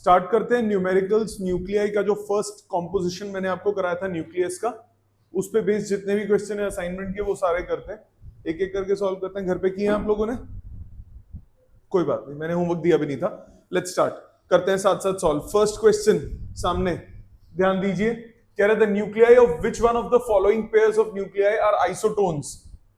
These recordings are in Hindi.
स्टार्ट करते हैं न्यूमेरिकल्स न्यूक्लियाई का जो फर्स्ट कॉम्पोजिशन मैंने आपको कराया था न्यूक्लियस का, उस पे बेस्ड जितने भी क्वेश्चन है असाइनमेंट के वो सारे करते हैं, एक एक करके सॉल्व करते हैं। घर पे किए हैं आप लोगों ने? कोई बात नहीं, मैंने होमवर्क दिया भी नहीं था। लेट्स स्टार्ट करते हैं साथ साथ सॉल्व। फर्स्ट क्वेश्चन सामने ध्यान दीजिए, कह रहे थे nuclei of which one of the following pairs of nuclei are isotones.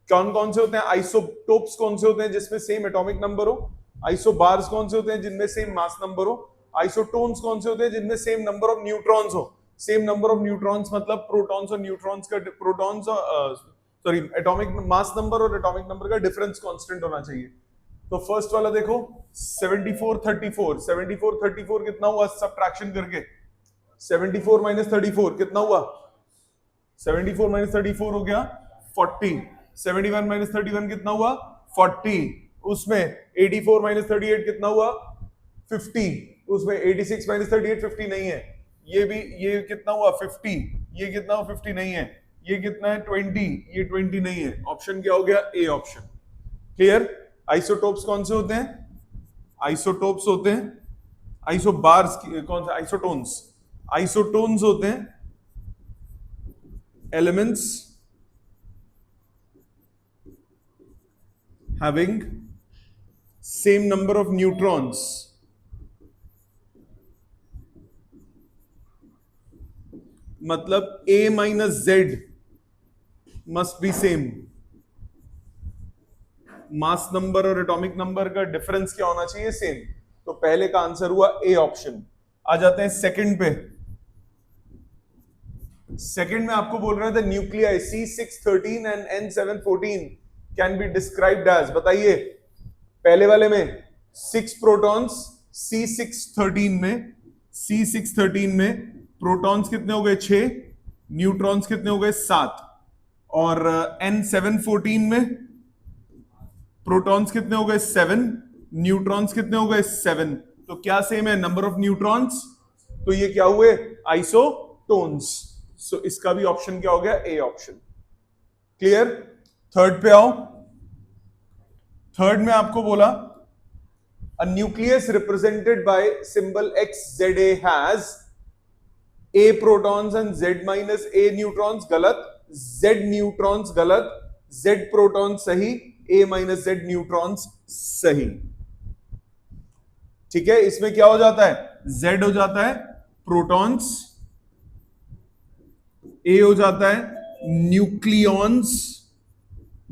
कौन कौन से होते हैं? आइसोटोप्स कौन से होते हैं जिसमें सेम एटॉमिक नंबर हो? आइसोबार्स कौन से होते हैं जिनमें सेम मास नंबर हो? आइसोटोन्स कौन से होते हैं जिनमें सेम नंबर ऑफ न्यूट्रॉन्स हो? सेम नंबर ऑफ न्यूट्रॉन्स मतलब प्रोटॉन्स और न्यूट्रॉन्स का सॉरी एटॉमिक मास नंबर और एटॉमिक नंबर का डिफरेंस कांस्टेंट होना चाहिए। तो फर्स्ट वाला देखो 74 34, 74 34 कितना हुआ सबट्रैक्शन करके? 74 माइनस 34 कितना हुआ? 74 माइनस 34 हो गया 40। 71 माइनस 31 कितना हुआ? 40। उसमें 84 माइनस 38 कितना हुआ? 50। उसमें 86 माइनस 38 50 नहीं है। ये भी, ये कितना हुआ? 50। ये कितना हुआ? 50 नहीं है। ये कितना है? 20। ये 20 नहीं है। ऑप्शन क्या हो गया? A option. क्लियर? आइसोटोप्स कौन से होते हैं? आइसोटोप्स होते हैं, आइसोबार्स कौन से? आइसोटोन्स। आइसोटोन्स होते हैं elements having same number of neutrons मतलब A minus Z must be same. Mass number और एटॉमिक नंबर का डिफरेंस क्या होना चाहिए? सेम। तो पहले का आंसर हुआ ए ऑप्शन। आ जाते हैं सेकंड पे। सेकंड में आपको बोल रहे थे nuclei C613 and N714 can be described as, बताइए। पहले वाले में 6 प्रोटॉन्स, C613 में प्रोटॉन्स कितने हो गए? 6, न्यूट्रॉन्स कितने हो गए? 7। और N714 में प्रोटॉन्स कितने हो गए? 7, न्यूट्रॉन्स कितने हो गए? 7। तो क्या सेम है? Number of neutrons. तो ये क्या हुए? आइसोटोन्स। सो इसका भी ऑप्शन क्या हो गया? A option. क्लियर? थर्ड पे आओ। थर्ड में आपको बोला a nucleus represented by symbol XZA has A protons and Z minus A neutrons, गलत। Z न्यूट्रॉन्स गलत, Z प्रोटॉन्स सही, A माइनस Z न्यूट्रॉन्स सही। ठीक है, इसमें क्या हो जाता है? Z हो जाता है प्रोटॉन्स, A हो जाता है न्यूक्लियॉन्स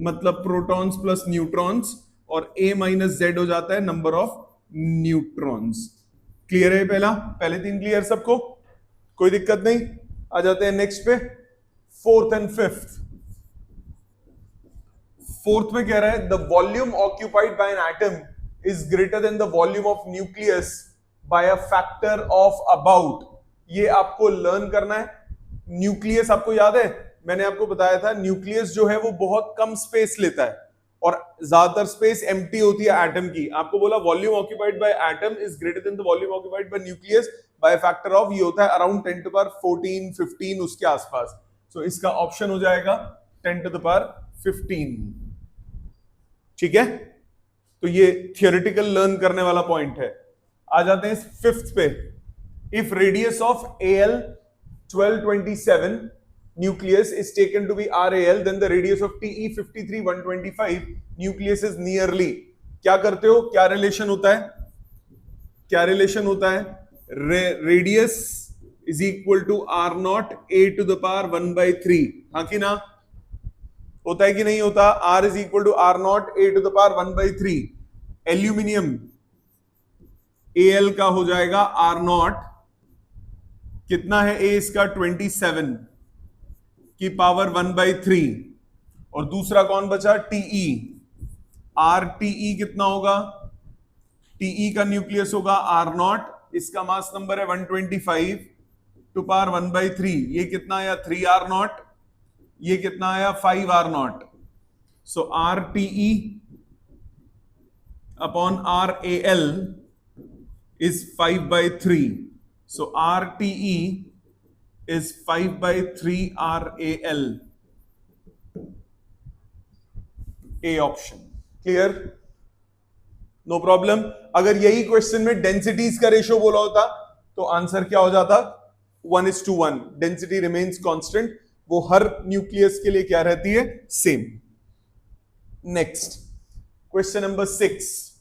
मतलब प्रोटॉन्स प्लस न्यूट्रॉन्स, और A माइनस Z हो जाता है नंबर ऑफ न्यूट्रॉन्स। क्लियर है? पहले 3 क्लियर सबको? कोई दिक्कत नहीं। आ जाते हैं नेक्स्ट पे, फोर्थ एंड फिफ्थ। फोर्थ में कह रहा है the volume occupied by an atom is greater than the volume of nucleus bye a factor of about. ये आपको लर्न करना है। न्यूक्लियस आपको याद है, मैंने आपको बताया था न्यूक्लियस जो है वो बहुत कम स्पेस लेता है और ज्यादातर स्पेस एम्प्टी होती है एटम की। आपको बोला volume occupied by atom is greater than the volume occupied by nucleus by factor of, ये होता है अराउंड 10 टू पावर 14 15 उसके आसपास। सो इसका ऑप्शन हो जाएगा 10 टू द पावर 15। ठीक है, तो ये थियोरेटिकल लर्न करने वाला पॉइंट है। आ जाते हैं फिफ्थ पे। If radius of AL 1227 nucleus is taken to be RAL, then the radius of TE 53 125 nucleus is nearly। क्या करते हो? क्या रिलेशन होता है? क्या रिलेशन होता है? Radius is equal to R0 A to the power 1/3। हाँ कि ना? होता है कि नहीं होता? R is equal to R0 A to the power 1/3। Aluminium AL का हो जाएगा R0, कितना है A इसका? 27 की पावर 1/3। और दूसरा कौन बचा? TE। RTE कितना होगा? TE का न्यूक्लियस होगा R0, इसका मास नंबर है 125 टू पावर 1/3। ये कितना आया? 3R0। ये कितना आया? 5R0। So RTE upon RAL is 5/3. So RTE is 5/3 RAL. A option. Clear? No problem. अगर यही क्वेश्चन में डेंसिटीज का रेशियो बोला होता तो आंसर क्या हो जाता? 1:1. डेंसिटी रिमेन्स कांस्टेंट, वो हर न्यूक्लियस के लिए क्या रहती है? सेम. Next question number 6.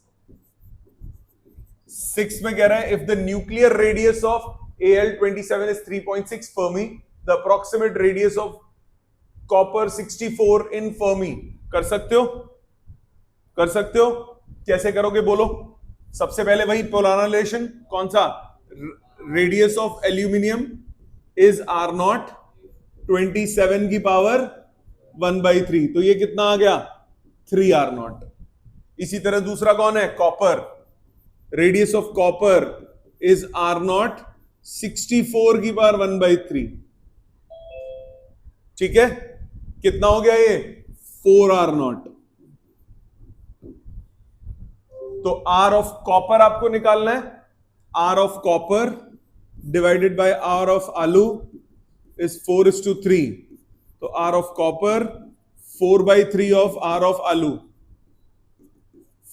6 में कह रहा है, if the nuclear radius of Al27 is 3.6 Fermi, the approximate radius of copper 64 in Fermi. कर सकते हो? कर सकते हो? कैसे करोगे बोलो? सबसे पहले वही पुराना रिलेशन, कौन सा? Radius of aluminium is R0, 27 की पावर 1/3, तो ये कितना आ गया? 3R0. इसी तरह दूसरा कौन है? Copper. Radius of copper is R0, 64 की पावर 1/3. ठीक है, कितना हो गया ये? 4R0. तो R ऑफ कॉपर आपको निकालना है. R of copper divided by R of आलू इज 4:3. तो R of copper 4/3 of R of आलू.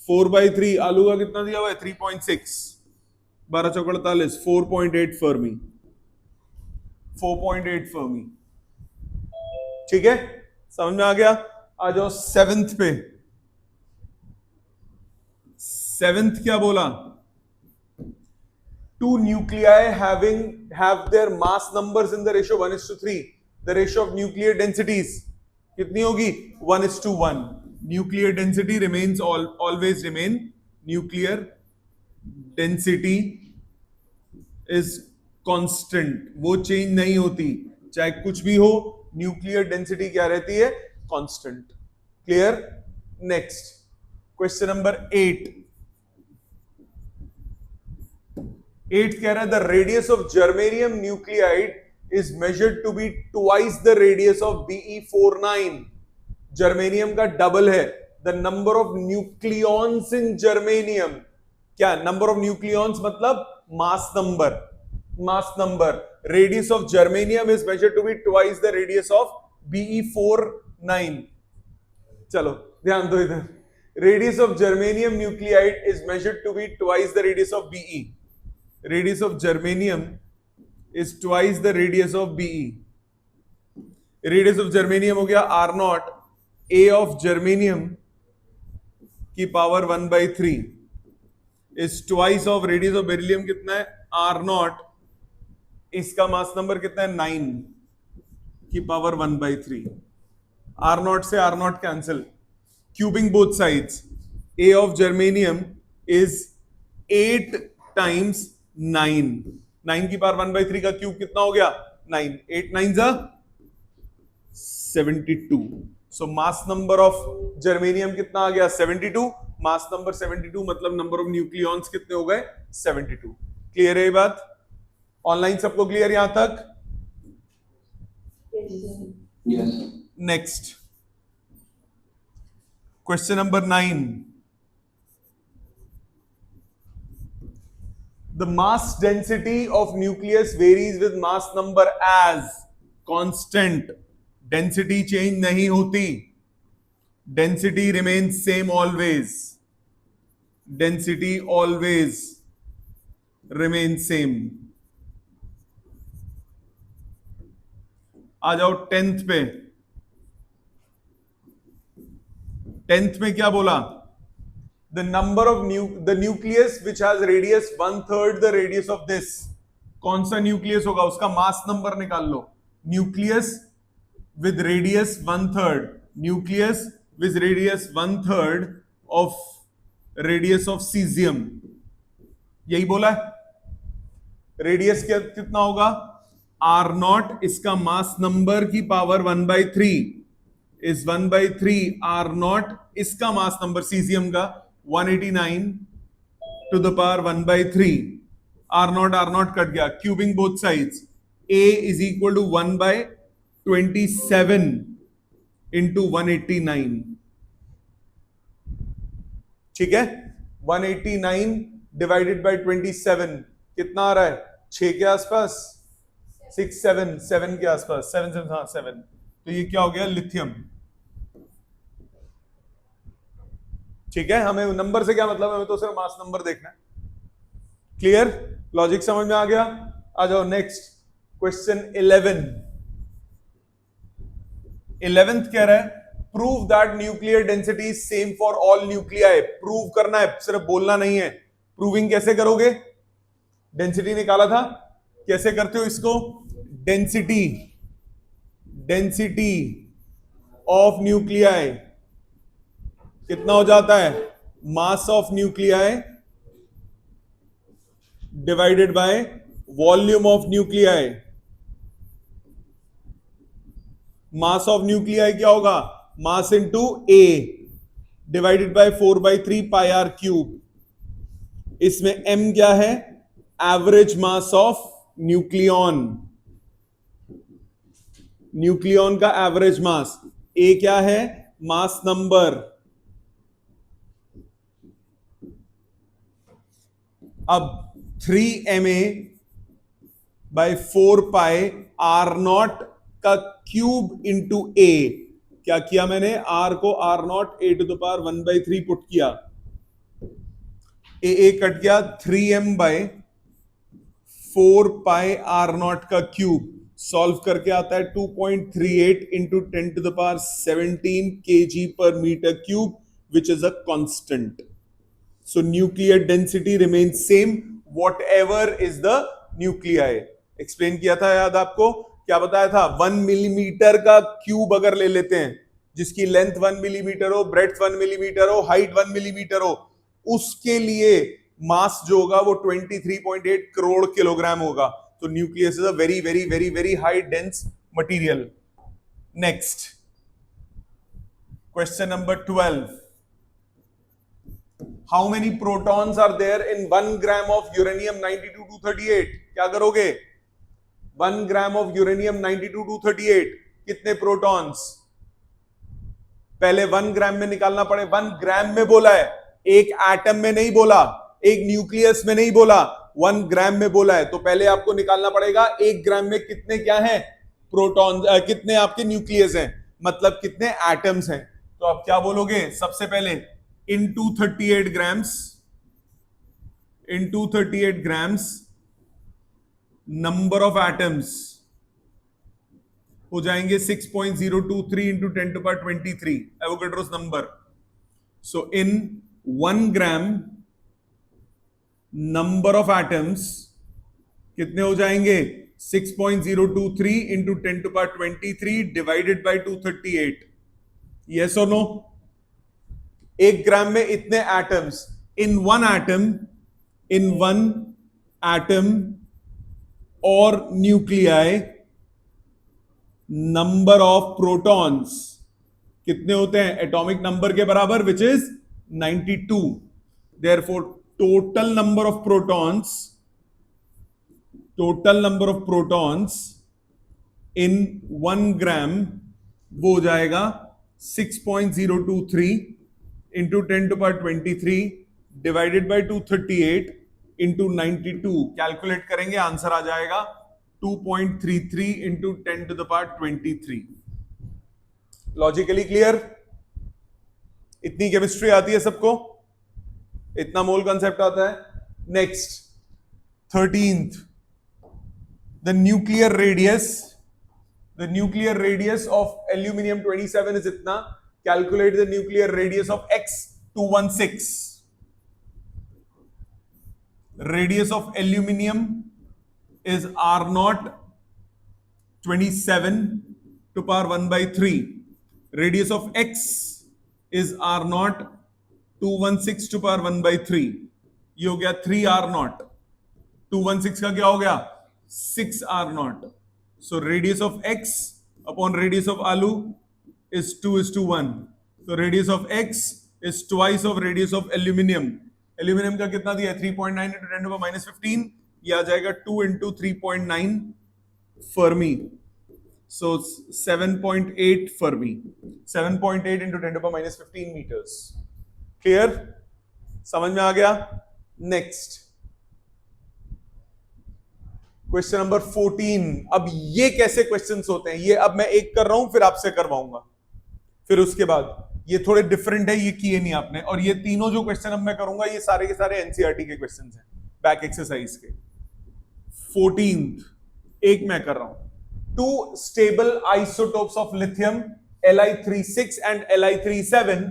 4/3 आलू का कितना दिया हुआ है? 3.6. 12 चौक 48, 4.8 फर्मी. 4.8 फर्मी. ठीक है, समझ में आ गया? आ जाओ 7th पे. 7th क्या बोला? Two nuclei have their mass numbers in the ratio 1:3. The ratio of nuclear densities कितनी होगी? 1:1. Nuclear density remains always remain. Nuclear density is constant. वो चेंज नहीं होती, चाहे कुछ भी हो. न्यूक्लियर डेंसिटी क्या रहती है? Constant. Clear? Next question number 8. 8 कह रहा है, the radius of germanium nuclide is measured to be twice the radius of Be49. Germanium का डबल है. The number of nucleons in germanium. क्या नंबर ऑफ न्यूक्लियॉन्स? मतलब mass number. Mass number. Radius of germanium is measured to be twice the radius of Be49. चलो ध्यान दो इधर. Radius of germanium nuclide is measured to be twice the radius of Be. Radius of germanium is twice the radius of Be. Radius of germanium हो गया R0. A of germanium की power 1/3 is twice of radius of beryllium. कितना है? R0. इसका मास नंबर कितना है? 9 की पावर 1/3. R0 से R0 cancel. Cubing both sides. A of germanium is 8 times 9. 9 की पावर 1/3 का क्यूब कितना हो गया? 9. 8 9 जा 72. सो मास नंबर ऑफ जर्मेनियम कितना आ गया? 72. मास नंबर 72 मतलब नंबर ऑफ न्यूक्लियॉन्स कितने हो गए? 72. क्लियर है ये बात? ऑनलाइन सबको क्लियर यहां तक? Yes. Next question number 9. The mass density of nucleus varies with mass number as constant. Density change नहीं होती. Density remains same always. Density always remains same. आ जाओ 10th पे. 10th में क्या बोला? The number of the nucleus which has radius 1/3 the radius of this. कौन सा न्यूक्लियस होगा? उसका मास नंबर निकाल लो. Nucleus with radius 1/3. Nucleus with radius 1/3 of radius of cesium. यही बोला है. रेडियस कितना होगा? R0. इसका मास नंबर की पावर 1/3 is 1/3 R0. इसका मास नंबर सीजियम का 189 to the power 1/3. R0 cut गया. Cubing both sides. A is equal to 1/27 into 189. ठीक है? 189 डिवाइडेड बाय 27 कितना आ रहा है? 6 के आसपास. 7 के आसपास. 7. तो ये क्या हो गया? लिथियम. ठीक है, हमें नंबर से क्या मतलब है? हमें तो सिर्फ मास नंबर देखना है. क्लियर? लॉजिक समझ में आ गया? आ जाओ नेक्स्ट क्वेश्चन 11। 11th कह रहा है prove that nuclear density is same for all nuclei. Prove करना है, सिर्फ बोलना नहीं है। प्रूविंग कैसे करोगे? डेंसिटी निकाला था, कैसे करते हो इसको? डेंसिटी ऑफ न्यूक्लियाई कितना हो जाता है? Mass of nuclei divided by volume of nuclei. Mass of nuclei क्या होगा? Mass into A divided by 4/3 pi R cube. इसमें m क्या है? Average mass of nucleon, nucleon का एवरेज मास। ए क्या है? Mass number. अब 3ma by 4 pi R naught का क्यूब इंटू ए। क्या किया मैंने? आर को R naught A to the power 1/3 put किया, ए कट गया, 3m by 4 pi R naught का क्यूब। सॉल्व करके आता है 2.38 into 10 to the power 17 kg पर metre cube, which is a constant. So nuclear density remains same whatever is the nuclei. Explain किया था, याद आपको? क्या बताया था? 1 मिलीमीटर का क्यूब अगर ले लेते हैं, जिसकी लेंथ 1 मिलीमीटर हो, ब्रेड्थ 1 मिलीमीटर हो, हाइट 1 मिलीमीटर हो, उसके लिए मास जो होगा वो 23.8 करोड़ किलोग्राम होगा। तो nucleus is a very very very very high dense material. Next question number 12। How many protons are there in 1 gram of uranium 92-238? क्या करोगे? 1 ग्राम ऑफ यूरेनियम 92-238 कितने प्रोटॉन्स? पहले 1 ग्राम में निकालना पड़े। 1 ग्राम में बोला है, एक एटम में नहीं बोला, एक न्यूक्लियस में नहीं बोला, 1 ग्राम में बोला है। तो पहले आपको निकालना पड़ेगा 1 ग्राम में कितने क्या है? प्रोटॉन, कितने आपके न्यूक्लियस हैं, मतलब कितने एटम्स हैं। तो आप क्या बोलोगे? सबसे पहले into 38 grams number of atoms हो जाएंगे 6.023 into 10 to power 23 Avogadro's number. So in 1 gram number of atoms कितने हो जाएंगे? 6.023 into 10 to power 23 divided by 238। Yes और नो? 1 ग्राम में इतने एटम्स। इन वन एटम और न्यूक्लियाई नंबर ऑफ प्रोटॉन्स कितने होते हैं? एटॉमिक नंबर के बराबर, which is 92। Therefore total number of protons in 1 ग्राम वो हो जाएगा 6.023 into 10 to power 23 divided by 238 into 92। Calculate करेंगे, आंसर आ जाएगा 2.33 into 10 to the power 23। Logically clear? इतनी केमिस्ट्री आती है सबको? इतना मोल कंसेप्ट आता है? Next 13th, the nuclear radius of aluminium 27 is इतना। Calculate the nuclear radius of X216. Radius of aluminium is R0 27 to power 1/3. Radius of X is R0 216 to power 1/3. ये हो गया 3R0। 216 का क्या हो गया? 6R0। So radius of X upon radius of alu is 2:1. So radius of X is twice of radius of aluminium. Aluminium का कितना दिया? 3.9 into 10 to the minus 15। ये आ जाएगा 2 into 3.9 Fermi. So 7.8 Fermi. 7.8 into 10 to the minus 15 meters. Clear? समझ में आ गया? Next. Question number 14। अब ये कैसे क्वेश्चंस होते हैं? ये अब मैं एक कर रहा हूं, फिर आपसे करवाऊंगा, फिर उसके बाद ये थोड़े डिफरेंट है, ये किए नहीं आपने। और ये तीनों जो क्वेश्चन अब मैं करूंगा, ये सारे के सारे एनसीईआरटी के क्वेश्चंस हैं, बैक एक्सरसाइज के। 14th, एक मैं कर रहा हूं, two stable isotopes of lithium Li36 and Li37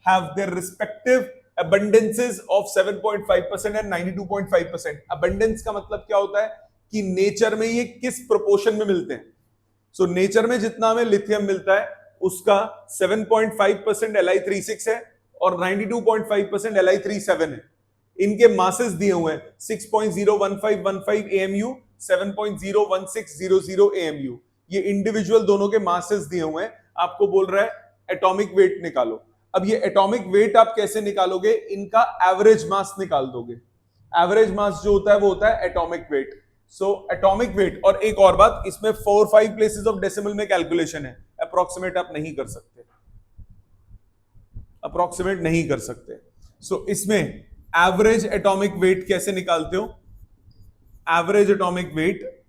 have their respective abundances of 7.5% and 92.5%. abundance का मतलब क्या होता है कि नेचर में ये किस प्रोपोर्शन में मिलते हैं. सो नेचर में जितना हमें लिथियम मिलता है उसका 7.5% Li36 है और 92.5% Li37 है. इनके मासेस दिए हुए हैं 6.01515 AMU, 7.01600 AMU. ये इंडिविजुअल दोनों के मासेस दिए हुए हैं. आपको बोल रहा है एटॉमिक वेट निकालो. अब ये एटॉमिक वेट आप कैसे निकालोगे? इनका एवरेज मास निकाल दोगे. एवरेज मास जो होता है वो होता है atomic weight. So atomic weight. और एक और बात, इसमें 4-5 प्लेसेस ऑफ डेसिमल में कैलकुलेशन है. अप्रोक्सीमेट आप नहीं कर सकते, अप्रोक्सीमेट नहीं कर सकते. सो इसमें एवरेज एटॉमिक वेट कैसे निकालते हो? एवरेज एटॉमिक वेट,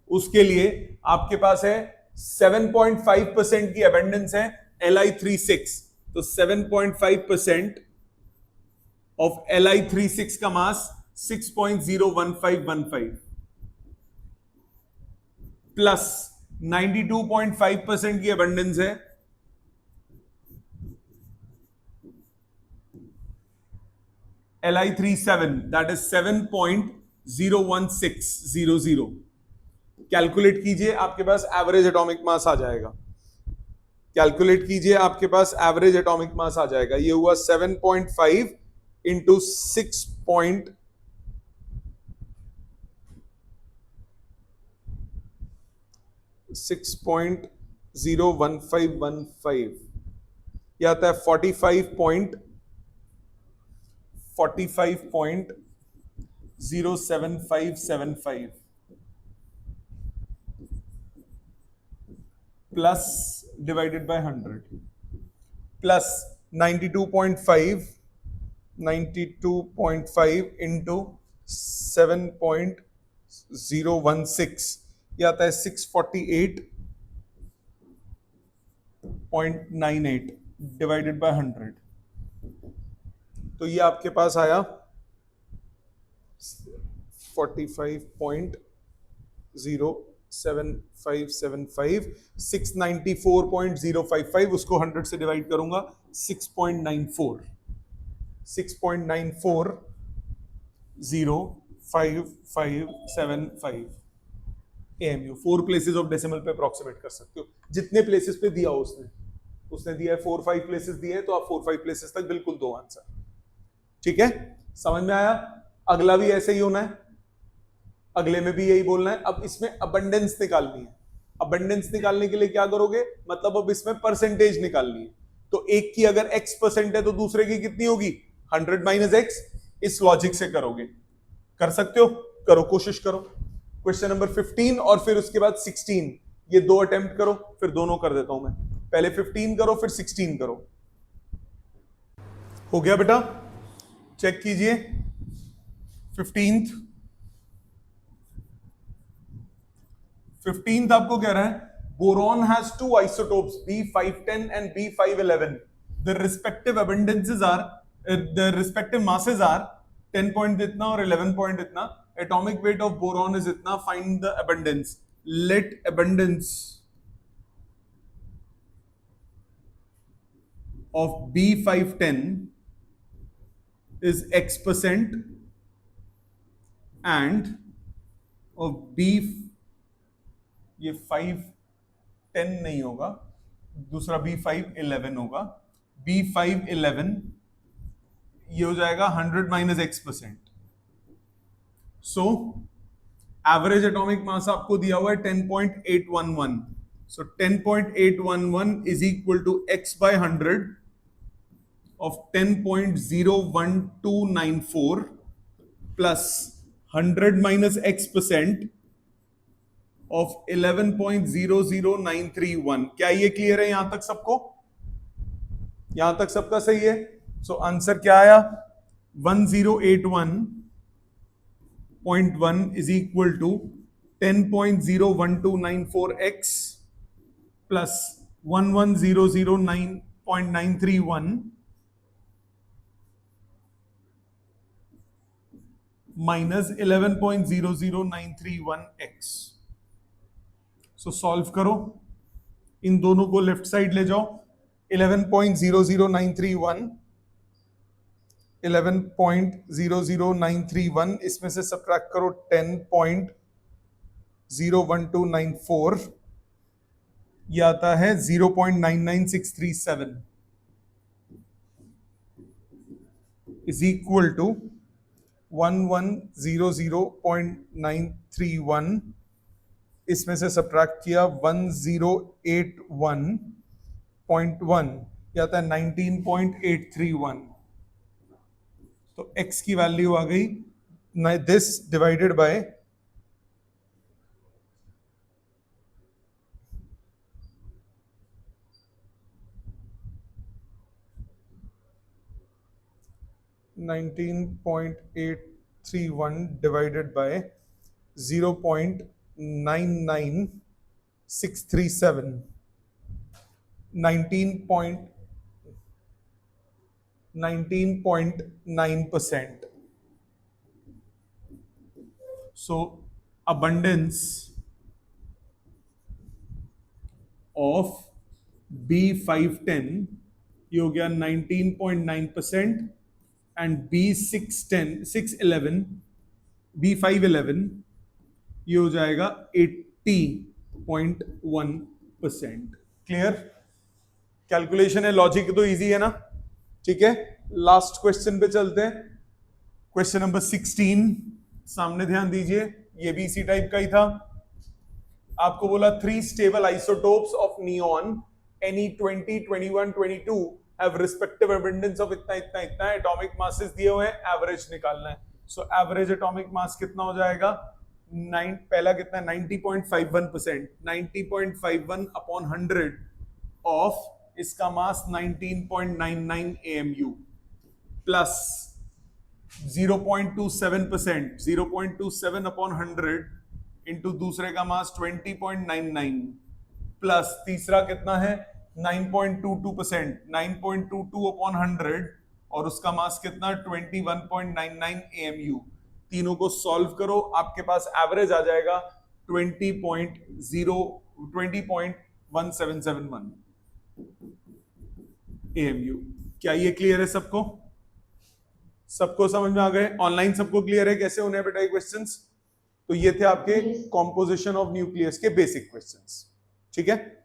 उसके लिए आपके पास है 7.5% की अबेंडेंस है Li36. तो 7.5% ऑफ Li36 का मास 6.01515 प्लस 92.5% की अबेंडेंस है Li37, that is 7.01600. कैलकुलेट कीजिए, आपके पास एवरेज एटॉमिक मास आ जाएगा. कैलकुलेट कीजिए, आपके पास एवरेज एटॉमिक मास आ जाएगा. ये हुआ 7.5 इंटू 6.01515. ये आता है 45.07575 plus divided by 100 plus 92.5 into 7.016. ये आता है 648.98 डिवाइडेड बाय 100. तो ये आपके पास आया 45.07575, 694.055. उसको 100 से डिवाइड करूंगा 6.94 AMU. 4 प्लेसेस ऑफ डेसिमल पे अप्रोक्सीमेट कर सकते हो, जितने प्लेसेस पे दिया हो उसने दिया है 4-5 प्लेसेस दिए हैं, तो आप 4-5 प्लेसेस तक बिल्कुल दो आंसर. ठीक है, समझ में आया? अगला भी ऐसे ही होना है, अगले में भी यही बोलना है. अब इसमें अबंडेंस निकालनी है. अबंडेंस निकालने के लिए क्या करोगे? मतलब अब इसमें परसेंटेज निकालनी है. तो एक की अगर x% है तो दूसरे की कितनी होगी? 100 माइनस x. इस लॉजिक से करोगे, कर सकते हो, करो, कोशिश करो. क्वेश्चन नंबर 15 और फिर उसके बाद 16, ये दो अटेम्प्ट करो, फिर दोनों कर देता हूं मैं. पहले 15 करो, फिर 16 करो. हो गया बेटा? चेक कीजिए. 15th आपको कह रहा है boron has 2 isotopes B510 and B511. The respective abundances are the respective masses are 10 point इतना और 11 point इतना. Atomic weight of boron is इतना. Find the abundance. Let abundance of B510 is X% and of B, ये 510 नहीं होगा, दूसरा B511 होगा. B511 ये हो जाएगा 100 minus X%. So average atomic mass आपको दिया हुआ है 10.811. So 10.811 is equal to X by 100 of 10.01294 plus 100 minus X% of 11.00931. क्या ये क्लियर है यहां तक सबको? यहां तक सबका सही है? सो आंसर क्या आया? 1081.1 is equal to 10.01294x plus 11009.931 minus 11.00931x। So solve करो, इन दोनों को लेफ्ट साइड ले जाओ। 11.00931 इसमें से सब्ट्रैक्ट करो 10.01294, ये आता है 0.99637 इज इक्वल टू 1100.931, इसमें से सब्ट्रैक्ट किया 1081.1, ये आता है 19.831। तो x की वैल्यू आ गई this divided by 19.831 divided by 0.99637, 19.9%. So abundance of B510 ये हो गया 19.9% एंड B611 B511 ये हो जाएगा 80.1%। क्लियर? कैलकुलेशन है, लॉजिक तो इजी है ना? ठीक है, लास्ट क्वेश्चन पे चलते हैं। क्वेश्चन नंबर 16, सामने ध्यान दीजिए, ये भी इसी टाइप का ही था। आपको बोला 3 stable isotopes of neon Ne20, 21, 22 have respective abundance of इतना इतना इतना, एटॉमिक मासेस दिए हुए हैं, एवरेज निकालना है। सो एवरेज एटॉमिक मास कितना हो जाएगा? पहला कितना है? 90.51%, 90.51 अपॉन 100 ऑफ इसका मास 19.99 AMU प्लस 0.27%, 0.27 अपॉन 100 इंटू दूसरे का मास 20.99 प्लस तीसरा कितना है? 9.22%, 9.22 अपॉन 100 और उसका मास कितना? 21.99 AMU। तीनों को सॉल्व करो, आपके पास एवरेज आ जाएगा 20.1771 AMU। क्या ये क्लियर है सबको? सबको समझ में आ गए? ऑनलाइन सबको क्लियर है कैसे होने हैं बेटा ये क्वेश्चंस? तो ये थे आपके कॉम्पोजिशन ऑफ न्यूक्लियस के बेसिक क्वेश्चंस। ठीक है।